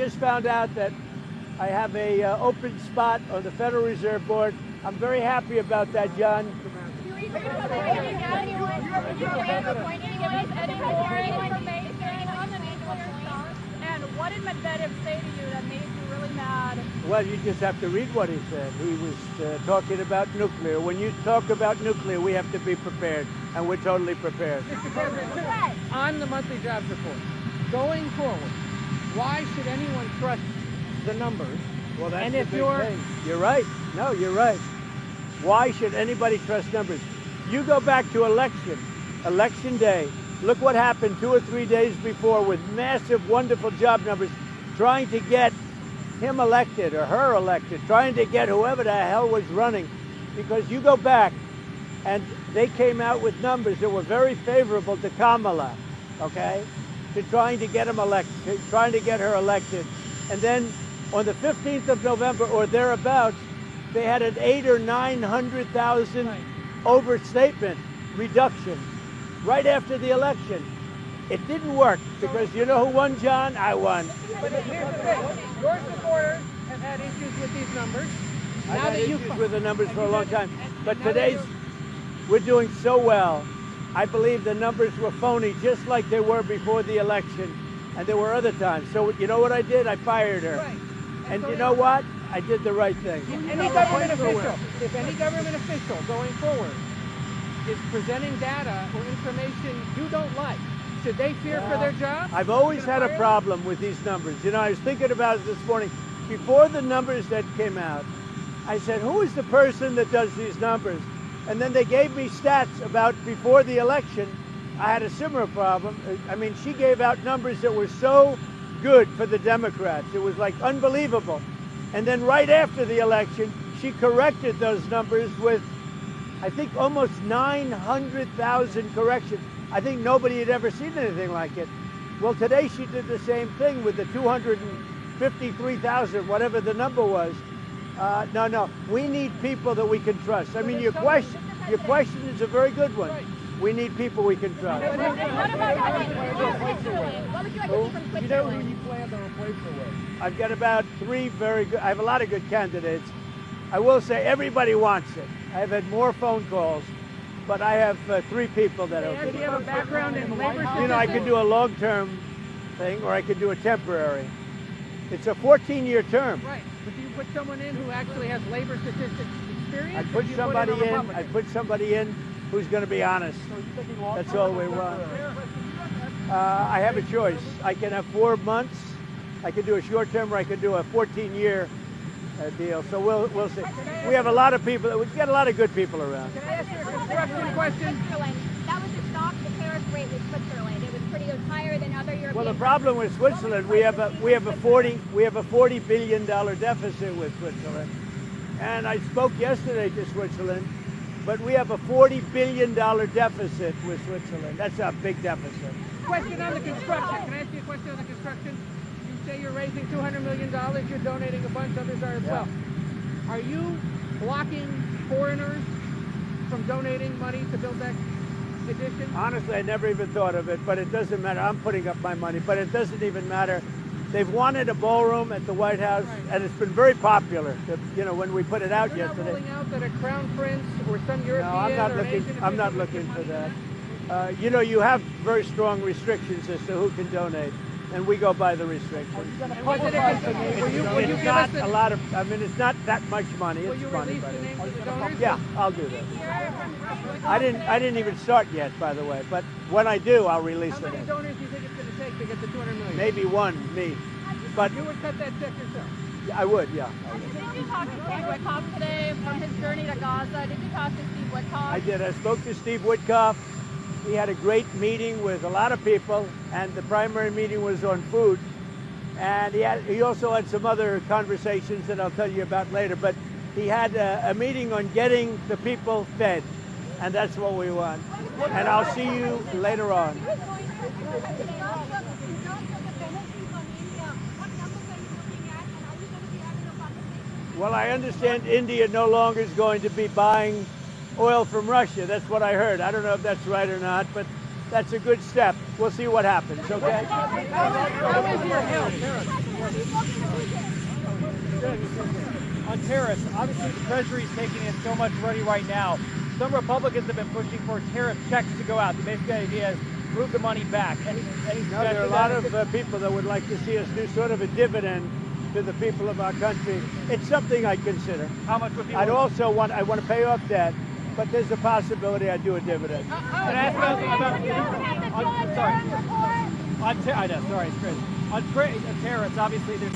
just found out that I have a open spot on the Federal Reserve Board. I'm very happy about that, John. And what did Medvedev say to you that made you really mad? Well, you just have to read what he said. He was talking about nuclear. When you talk about nuclear, we have to be prepared, and we're totally prepared. On the monthly jobs report, going forward, why should anyone trust the numbers? Well, that's and the if big you're thing. You're right. No, you're right. Why should anybody trust numbers? You go back to election day. Look what happened 2 or 3 days before with massive, wonderful job numbers, trying to get him elected or her elected, trying to get whoever the hell was running. Because you go back and they came out with numbers that were very favorable to Kamala, okay, to trying to get him elected, trying to get her elected. And then on the 15th of November or thereabouts, they had an 800,000 or 900,000 overstatement reduction right after the election. It didn't work because you know who won, John? I won. But here's the thing. Your supporters have had issues with these numbers. I've had issues with the numbers for a long time. But we're doing so well. I believe the numbers were phony, just like they were before the election. And there were other times. So you know what I did? I fired her. Right. And you know what? I did the right thing. If any government official going forward is presenting data or information you don't like, should they fear for their job? I've always had a problem with these numbers. You know, I was thinking about it this morning. Before the numbers that came out, I said, who is the person that does these numbers? And then they gave me stats about before the election. I had a similar problem. I mean, she gave out numbers that were so good for the Democrats. It was like unbelievable. And then right after the election, she corrected those numbers with, I think, almost 900,000 corrections. I think nobody had ever seen anything like it. Well, today she did the same thing with the 253,000, whatever the number was. No, we need people that we can trust. I mean, your question is a very good one. We need people we can trust. What would you like to see from Switzerland? You know who you plan to replace her with? I've got about 3 very good, I have a lot of good candidates. I will say everybody wants it. I've had more phone calls, but I have 3 people that are. Do you have a background in labor? You know, I could do a long-term thing or I could do a temporary. It's a 14-year term. Right, but do you put someone in who actually has labor statistics experience? I put somebody in who's going to be honest. That's all we want. I have a choice. I can have 4 months. I can do a short term, or I can do a 14-year deal. So we'll see. We have a lot of people. We've got a lot of good people around. Can I ask you a construction question? That was the stock, the tariff rate with Switzerland. It was higher than other European. Well, the problem with Switzerland, we have a $40 billion deficit with Switzerland, and I spoke yesterday to Switzerland. But we have a $40 billion deficit with Switzerland. That's a big deficit. Question on the construction. Can I ask you a question on the construction? You say you're raising $200 million. You're donating a bunch. Others are as well. Are you blocking foreigners from donating money to build that addition? Honestly, I never even thought of it, but it doesn't matter. I'm putting up my money, but it doesn't even matter. They've wanted a ballroom at the White House, and it's been very popular. You know, when we put it out yesterday. You're not ruling out that a crown prince or some European No, I'm not looking for that. You know, you have very strong restrictions as to who can donate, and we go by the restrictions. It's not a lot of. I mean, it's not that much money. It's money, but yeah, I'll do that. I didn't even start yet, by the way. But when I do, I'll release it. How many donors do you think it's going to take to get the $200 million? Maybe one, me. But you would cut that check yourself. I would, yeah. Did you talk to Steve Witkoff today from his journey to Gaza? Did you talk to Steve Witkoff? I did. I spoke to Steve Witkoff. We had a great meeting with a lot of people, and the primary meeting was on food. And he also had some other conversations that I'll tell you about later. But he had a meeting on getting the people fed, and that's what we want. And I'll see you later on. Well, I understand India no longer is going to be buying oil from Russia. That's what I heard. I don't know if that's right or not, but that's a good step. We'll see what happens, okay? How is your health? On tariffs, obviously the Treasury is taking in so much money right now. Some Republicans have been pushing for tariff checks to go out. The basic idea is move the money back. Any No, there are a lot of people that would like to see us do sort of a dividend to the people of our country. It's something I consider. How much would people? I want to pay off debt, but there's a possibility I do a dividend. Can I ask about sorry. I know, sorry, it's Chris. On tariffs, obviously there's